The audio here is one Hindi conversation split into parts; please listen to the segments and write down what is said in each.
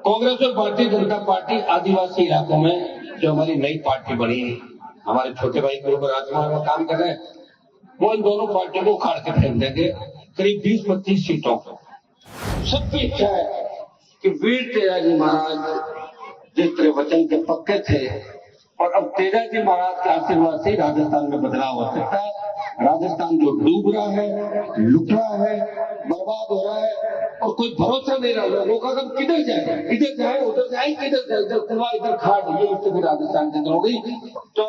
कांग्रेस और भारतीय जनता पार्टी आदिवासी इलाकों में जो हमारी नई पार्टी बनी है, हमारे छोटे भाई के ऊपर राजकुमार में काम कर रहे हैं, वो इन दोनों पार्टियों को उखाड़ के फेंक देंगे करीब 20-25 सीटों को। सबकी इच्छा है कि वीर तेजाजी महाराज जितने वचन के पक्के थे और अब तेजाजी महाराज के आशीर्वाद से राजस्थान में बदलाव हो सकता है। राजस्थान जो डूब रहा है, लुट रहा है, बर्बाद हो रहा है और कोई भरोसा नहीं रहा लोगों का, हम किधर जाए, इधर जाए उधर जाए, किधर जाए, इधर कुआ इधर खाट, ये स्थिति राजस्थान के अंदर हो गई। तो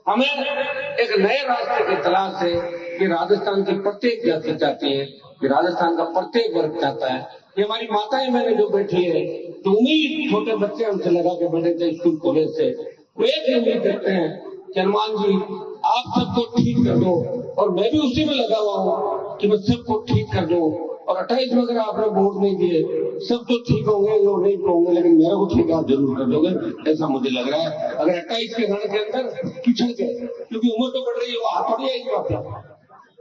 हमें एक नए रास्ते की तलाश है कि राजस्थान की प्रत्येक जाति चाहती है, कि राजस्थान का प्रत्येक वर्ग चाहता है। ये हमारी माताएं मैंने जो बैठी है, तो उम्मीद छोटे बच्चे हमसे लगा के बैठे थे स्कूल कॉलेज से, वो एक उम्मीद करते हैं कि हनुमान जी आप सबको ठीक कर दो, और मैं भी उसी में लगा हुआ हूँ कि मैं सबको ठीक कर दो। और 28 में अगर आपने वोट नहीं दिए, सब तो ठीक होंगे, जो नहीं होंगे, लेकिन मेरे को ठीक आप जरूर कर दोगे, ऐसा मुझे लग रहा है। अगर 28 के रण के अंदर पिछड़ गए, क्योंकि उम्र तो बढ़ रही है, वो हाथ थोड़ी आएगी वापस।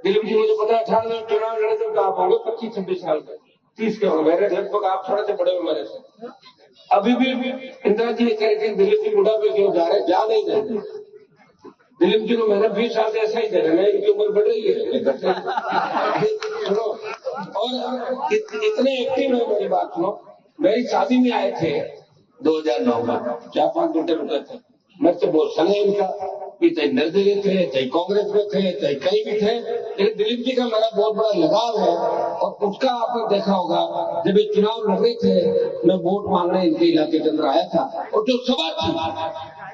दिलीप जी मुझे पता है 18 में चुनाव लड़े तो आप होंगे 25-26 साल के, 30 के होंगे, मेरे लगभग आप थोड़े से बड़े हो मेरे से। अभी भी इंदिरा जी कह रहे थे दिलीप जी बुढ़ापे क्यों जा रहे, जा नहीं रहे। दिलीप जी को मैंने 20 साल से ऐसा ही दे रहे, इनकी उम्र बढ़ रही है। सुनो, और इतने एक्टिव है, मेरी बात सुनो। मेरी शादी में आए थे 2009 में, 4-5 घंटे रुके थे, मेरे से बहुत सने इनका कि चाहे निर्दलीय थे, चाहे कांग्रेस में थे, चाहे कहीं भी थे, लेकिन दिलीप जी का मेरा बहुत बड़ा लगाव है। और उसका आपने देखा होगा, जब ये चुनाव लड़ रहे थे, मैं वोट मांगने इनके इलाके के अंदर आया था, और जो सभा थी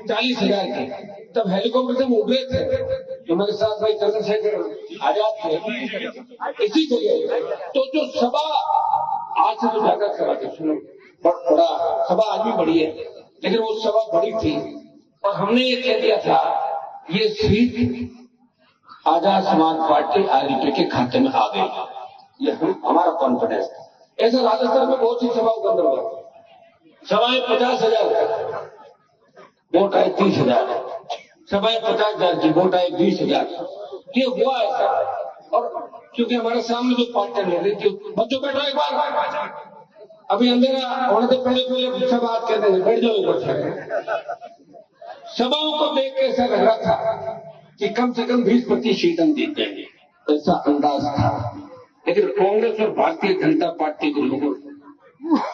40,000 की, तब हेलीकॉप्टर से उड़ रहे थे, जो मेरे साथ भाई चंद्रशेखर आजाद थे इसी जगह। तो जो सभा आज से तो ज्यादा सभा थी, सुनो, बड़ा सभा आज भी बड़ी है, लेकिन वो सभा बड़ी थी और हमने ये कह दिया था ये seat Azad Samaj party RLP के खाते में आ गई, ये हमारा कॉन्फिडेंस है। ऐसा राजस्थान में बहुत सी सभाओं के अंदर हुआ, सभाएं 50,000 वोट आए 30,000, सभाएं 50,000 की वोट आए 20,000, ये हुआ ऐसा। और क्योंकि हमारे सामने जो पार्टी लड़ रही थी, बच्चों बैठो एक बार, अभी अंधेरा होने से पहले सब बात कहते हैं, बैठ जाओ एक बार। सभाओं को देख के ऐसा लग रहा था कि कम से कम 20-25 सीट हम जीत जाएंगे, ऐसा अंदाज था। लेकिन कांग्रेस और भारतीय जनता पार्टी के लोगों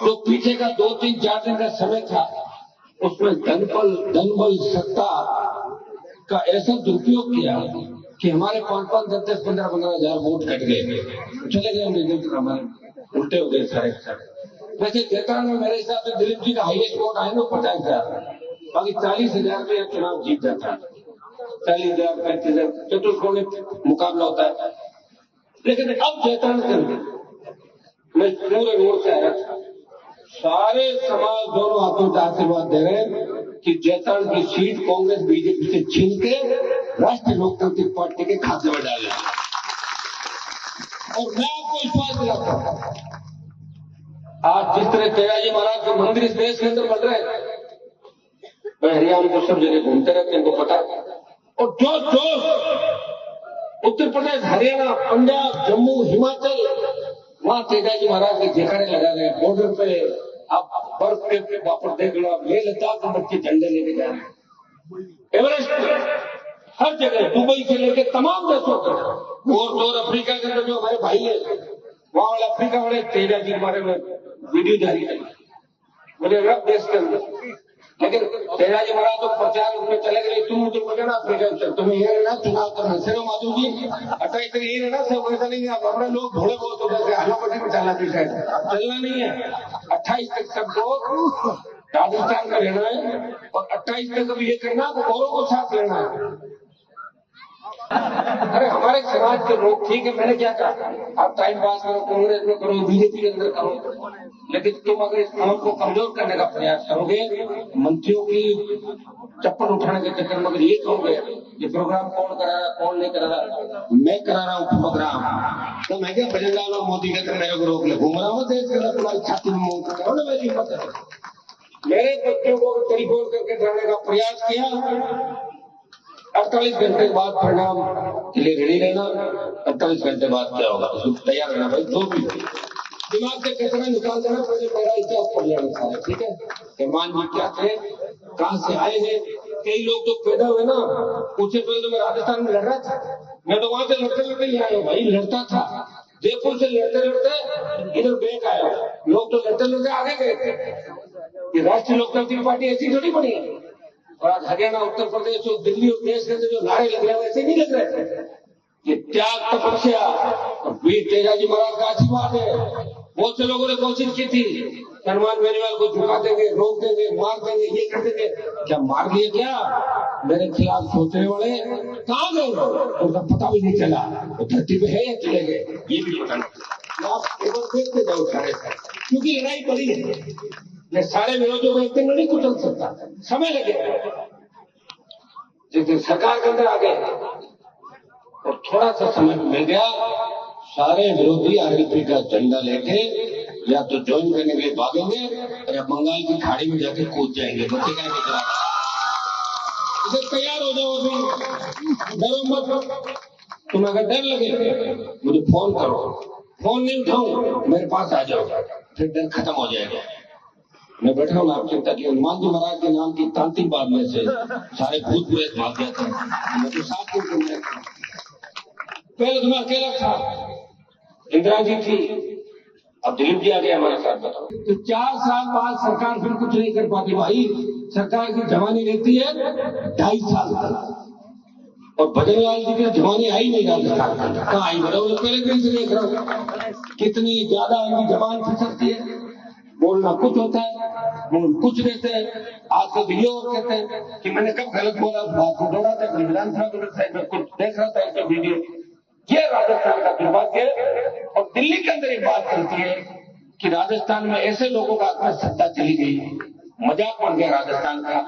जो पीछे का 2-3-4 दिन का समय था, उसमें धनबल सत्ता का ऐसा दुरुपयोग किया कि हमारे 5-5, 10-10, 15-15 हजार वोट कट गए, चले गए रिजल्ट हमारे उल्टे हो गए सारे। वैसे जैतान में मेरे हिसाब से दिलीप जी का हाईएस्ट वोट आए ना 50,000, बाकी 40,000 में चुनाव जीत जाता है। 40,000, 35,000 चतुष्कोणीय मुकाबला होता है। लेकिन अब जैतान के अंदर मैं पूरे रोड से आया था, सारे समाज दोनों हाथों से आशीर्वाद दे रहे हैं कि जैतान की सीट कांग्रेस बीजेपी से छीन के राष्ट्रीय लोकतांत्रिक पार्टी के खाते में डाले। और मैं आपको विश्वास दिलाता हूं, आज जिस तरह तेजाजी महाराज के मंदिर इस देश के अंदर बन रहे हैं, मैं हरियाणा को सब जगह घूमते रहते हैं, इनको पता है। और जो उत्तर प्रदेश, हरियाणा, पंजाब, जम्मू, हिमाचल, वहां तेजाजी महाराज के जयकारे लगा रहे हैं। बॉर्डर पे आप बर्फ के वापस देख लो, आप लेह लद्दाख में बच्चे झंडे लेके जा रहे हैं, एवरेस्ट हर जगह, दुबई से लेकर तमाम देशों तक। और अफ्रीका के अंदर जो हमारे भाई है, वहां वाले अफ्रीका वाले तेजाजी के बारे में वीडियो जारी है मुझे रब देश के अंदर। लेकिन तेजाजी महाराज तो प्रचार में चले गए, तुम मुझे बोले ना अफ्रीका चल, तुम्हें ये रहना चुनाव करना सिर्फ माधु जी 28 तक ये रहना, सब वैसा नहीं है। आप अपने लोग भोले बहुत हो जाते, आलोपट्टी में चलना पीछे चलना नहीं है। 28 तक सबको राजस्थान में रहना है और 28 तक अब ये करना औरों को साथ लेना है। अरे हमारे समाज के लोग, ठीक है, मैंने क्या कहा, आप टाइम पास करो, कांग्रेस में करो, बीजेपी के अंदर करो, लेकिन तुम अगर इस काम को कमजोर करने का प्रयास करोगे, मंत्रियों की चप्पल उठाने के चक्कर में अगर ये कहोगे ये प्रोग्राम कौन करा रहा, कौन नहीं करा रहा, मैं करा रहा हूँ प्रोग्राम, तो मैं क्या भजन गा लो, मोदी कहते मेरे को रोक ले, घूम रहा हूँ देश के अंदर, तुम्हारी छाती में मुंह करो ना, मेरी हिम्मत है। मेरे बच्चों को टेलीफोन करके डराने का प्रयास किया, 48 घंटे के बाद परिणाम के लिए रेडी रहना, 48 घंटे बाद क्या होगा उसको तैयार रहना भाई, जो भी दिमाग से कचरा निकाल देना, पहले मेरा इतिहास पढ़ लेना सारे, ठीक है। हनुमान जी क्या थे, कहाँ से आए हैं। कई लोग तो पैदा हुए ना, उससे पहले तो मैं राजस्थान में लड़ रहा था, मैं तो वहां से लड़ते लड़ते ही आया हूँ भाई, लड़ता था जयपुर से लड़ते लड़ते इधर बैक आया। लोग तो लड़ते लड़ते आगे गए थे। ये राष्ट्रीय लोकतांत्रिक पार्टी ऐसी थोड़ी बनी है। और आज हरियाणा, उत्तर प्रदेश और दिल्ली और देश के अंदर जो नारे लग रहे हैं वैसे नहीं लग रहे थे। ये त्याग, तपस्या और वीर तेजाजी महाराज का आशीर्वाद है। बहुत से लोगों ने कोशिश की थी हनुमान बेनीवाल को झुका देंगे, रोक देंगे, मार देंगे, ये कर देंगे। क्या मार दिए क्या? मेरे खिलाफ सोचने वाले कहाँ गए? उनका पता भी नहीं चला, वो धरती पे है या चले गए ये भी पता नहीं। आप एक बार देखते जाओ सारे, क्योंकि लड़ाई बड़ी है। मैं सारे विरोधियों को एक दिन में नहीं कुचल सकता, समय लगेगा। जिस दिन सरकार के अंदर आ गए और थोड़ा सा समय मिल गया, सारे विरोधी आरएलपी का झंडा लेके या तो ज्वाइन करने के लिए भागेंगे या बंगाल की खाड़ी में जाके कूद जाएंगे। बच्चे कहने के खिलाफ इसे तैयार हो जाओ, अभी डरो मत। तुम अगर डर लगे मुझे फोन करो, फोन नहीं उठाऊं मेरे पास आ जाओ, फिर डर खत्म हो जाएगा। मैं बैठा हूँ, आप चिंता की। हनुमान जी महाराज के नाम की तांत्रिक बांधने से सारे भूत प्रेत भाग जाते हैं। मैं तो 7 दिन में पहले तो मैं अकेला था, इंदिरा जी थी, अब दिलीप जी आ गए हमारे साथ। बताओ तो 4 साल बाद सरकार फिर कुछ नहीं कर पाती भाई। सरकार की जवानी रहती है 2.5 साल तक, और भजनलाल जी की जवानी आई नहीं राजस्थान के अंदर। कहाँ आई बताओ? पहले दिन से देख रहा हूँ कितनी ज्यादा इनकी जवान फिसलती है। बोलना कुछ होता है, बोल कुछ रहते हैं। आज तो वीडियो और कहते हैं कि मैंने कब गलत बोला, बात को दौड़ा था विधानसभा के साइड में कुछ देख रहा था इसका वीडियो। ये राजस्थान का दुर्भाग्य है। और दिल्ली के अंदर एक बात चलती है कि राजस्थान में ऐसे लोगों का अपना सत्ता चली गई, मजाक बन गया राजस्थान का,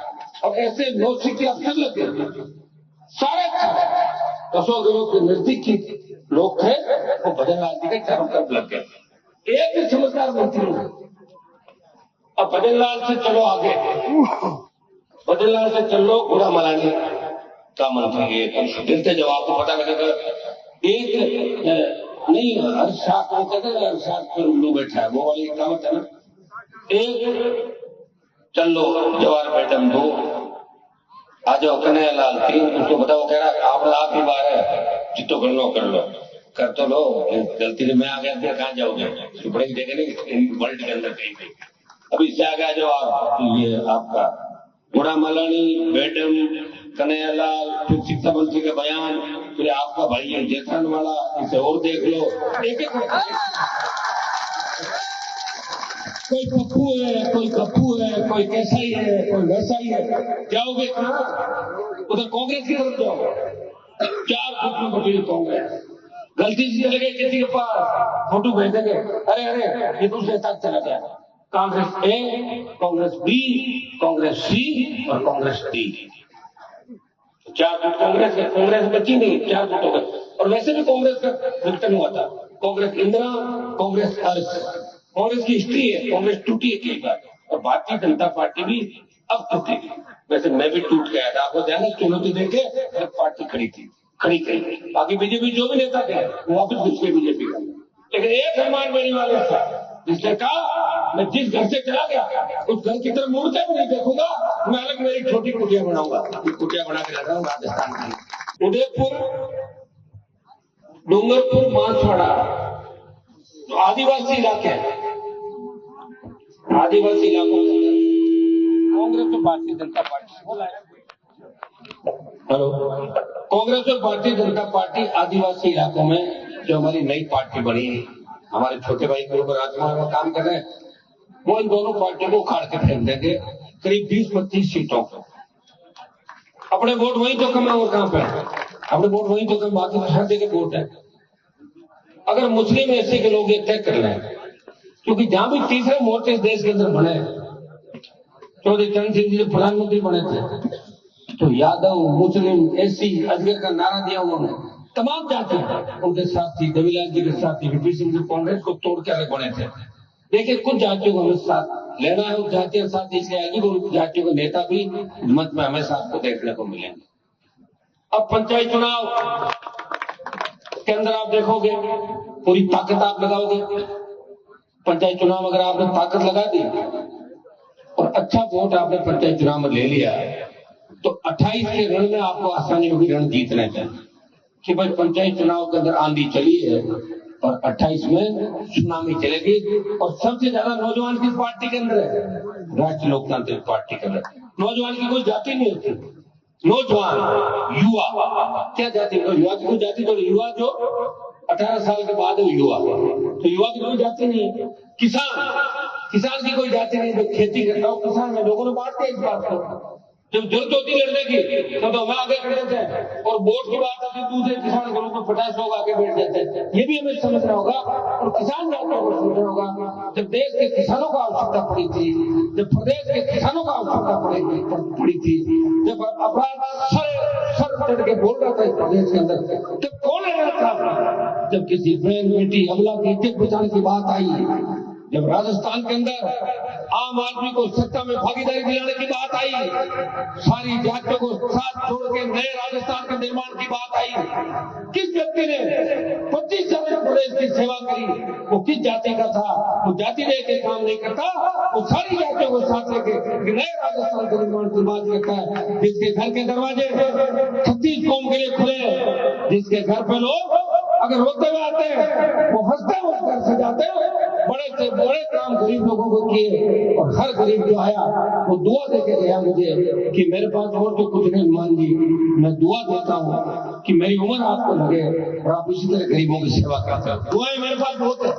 और ऐसे नौसिखी अफसर लग गए। सारे 10 लोगों के नजदीक की लोग थे, वो भजनलाल जी के चारों तरफ लग गए। एक भी समझदार मंत्री नहीं। अब भजनलाल से चलो आगे, भजनलाल से चलो गुड़ा मलानी का मंत्री, एक दिलते जवाब को पता लगेगा। एक नहीं, हर शाख नहीं कहते, हर शाख पर उल्लू बैठा है, वो वाली कहावत है ना। एक चलो जवार मैडम, 2 आ जाओ कन्हैयालाल, 3 उसको बताओ, कह रहा आप आखिरी बार है, जितो कर लो कर तो लो, गलती से मैं आ गया फिर कहाँ जाओगे? सुप्रीम देखे नहीं वर्ल्ड के अंदर कहीं। अभी इससे आ गया जवाब, ये आपका गुड़ा मलानी, मैडम, कन्हैयालाल, फिर शिक्षा मंत्री का बयान, फिर आपका भाई है जेठान वाला, इसे और देख लो। एक कोई पप्पू है, कोई गप्पू है, कोई कैसा ही है, कोई वैसा ही है। जाओगे कहाँ? उधर कांग्रेस की तरफ जाओ। 4 फुट में बटी कांग्रेस। गलती से चले गए किसी के पास, फोटो भेज देंगे, अरे ये दूसरे तक चला गया। कांग्रेस ए, कांग्रेस बी, कांग्रेस सी और कांग्रेस डी। 4 फुट कांग्रेस है, कांग्रेस बची नहीं, 4 फुट हो गए। और वैसे भी कांग्रेस का विघटन हुआ था। कांग्रेस इंदिरा, कांग्रेस अर्श, कांग्रेस की हिस्ट्री है। कांग्रेस टूटी है कई बार, और भारतीय जनता पार्टी भी अब टूटेगी। वैसे मैं भी टूट गया था, आपको ध्यान है, चुनौती देके पार्टी खड़ी करी। बाकी बीजेपी जो भी नेता थे वो वापिस घुस गए बीजेपी का। लेकिन एक हनुमान बेनीवाल था जिसने कहा मैं जिस घर से चला गया उस घर की तरफ मुड़ते भी नहीं देखूंगा, मैं अलग मेरी छोटी कुटिया बनाऊंगा। कुटिया बना के लगा हूँ राजस्थान की। उदयपुर, डूंगरपुर, बांसवाड़ा तो आदिवासी इलाके हैं। आदिवासी इलाकों के अंदर कांग्रेस और भारतीय जनता पार्टी, हेलो, कांग्रेस और भारतीय जनता पार्टी आदिवासी इलाकों में जो हमारी नई पार्टी बनी है, हमारे छोटे भाई के ऊपर राजकुमार का काम कर रहे हैं, वो इन दोनों पार्टियों को उखाड़ के फेंक देंगे। करीब 20-25 सीटों को। अपने वोट वहीं तो कम है और कहां पे? अपने वोट वहीं तो कम, बाकी हर जगह वोट है। अगर मुस्लिम ऐसे के लोग ये तय कर रहे हैं, क्योंकि जहां भी तीसरे मोर्चे इस देश के अंदर बने, चौधरी चरण सिंह जी जो प्रधानमंत्री बने थे, तो यादव, मुस्लिम, एससी, अजगर का नारा दिया उन्होंने। तमाम जाति उनके साथ थी, देवीलाल जी के साथ थी, वीपी सिंह जी कांग्रेस को तोड़ के अलग बने थे। देखिए कुछ जातियों को हमें साथ लेना है, उस जातियों के साथ इसलिए आएगी कि उन जातियों के नेता भी मत में हमेशा आपको देखने को मिलेंगे। अब पंचायत चुनाव के अंदर आप देखोगे पूरी ताकत आप लगाओगे, पंचायत चुनाव अगर आपने ताकत लगा दी और अच्छा वोट आपने पंचायत चुनाव में ले लिया तो 28 के रण में आपको आसानी होगी रण जीतने में कि भाई पंचायत चुनाव के अंदर आंधी चली है और 28 में सुनामी चलेगी। और सबसे ज्यादा नौजवान किस पार्टी के अंदर है? राष्ट्रीय लोकतांत्रिक पार्टी के अंदर। नौजवान की कोई जाति नहीं होती, नौजवान युवा क्या जाति? तो युवा की कोई जाति तो युवा जो 18 साल के बाद है युवा, तो युवा की कोई जाति नहीं है। किसान की कोई जाति नहीं, जो खेती करता हो किसान में। लोगों ने बात किया इस बात को, जब जरूरत होती लड़ने की तो हम आगे खड़े होते हैं और वोट की बात आती दूसरे किसान घरों में 50 लोग आगे बैठ जाते हैं। ये भी हमें समझना होगा और किसान जातियों को समझना होगा। जब देश के किसानों को आवश्यकता पड़ी थी, जब प्रदेश के किसानों को आवश्यकता पड़ी थी, जब अपराध सर चढ़ के बोल रहा था इस प्रदेश के अंदर, तब कौन लड़ रहा था? जब किसी बहन बेटी हमला की इज्जत बचाने की बात आई, जब राजस्थान के अंदर आम आदमी को सत्ता में भागीदारी दिलाने की बात आई, सारी जातियों को साथ छोड़ के नए राजस्थान के निर्माण की बात आई, किस व्यक्ति ने 25 साल प्रदेश की सेवा करी? वो किस जाति का था? वो जाति देख के काम नहीं करता, वो सारी जातियों को साथ लेके नए राजस्थान के निर्माण की बात करता है। जिसके घर के दरवाजे 36 कौम के लिए खुले, जिसके घर पे लोग अगर रोते हुए आते हैं वो हंसते हुए घर से जाते हैं। बड़े से बड़े काम गरीब लोगों को किए और हर गरीब जो आया वो दुआ देके गया मुझे कि मेरे पास और तो कुछ नहीं हनुमान जी, मैं दुआ देता हूँ कि मेरी उम्र आपको लगे और आप इसी तरह गरीबों की सेवा करते हो। दुआएं मेरे पास बहुत है।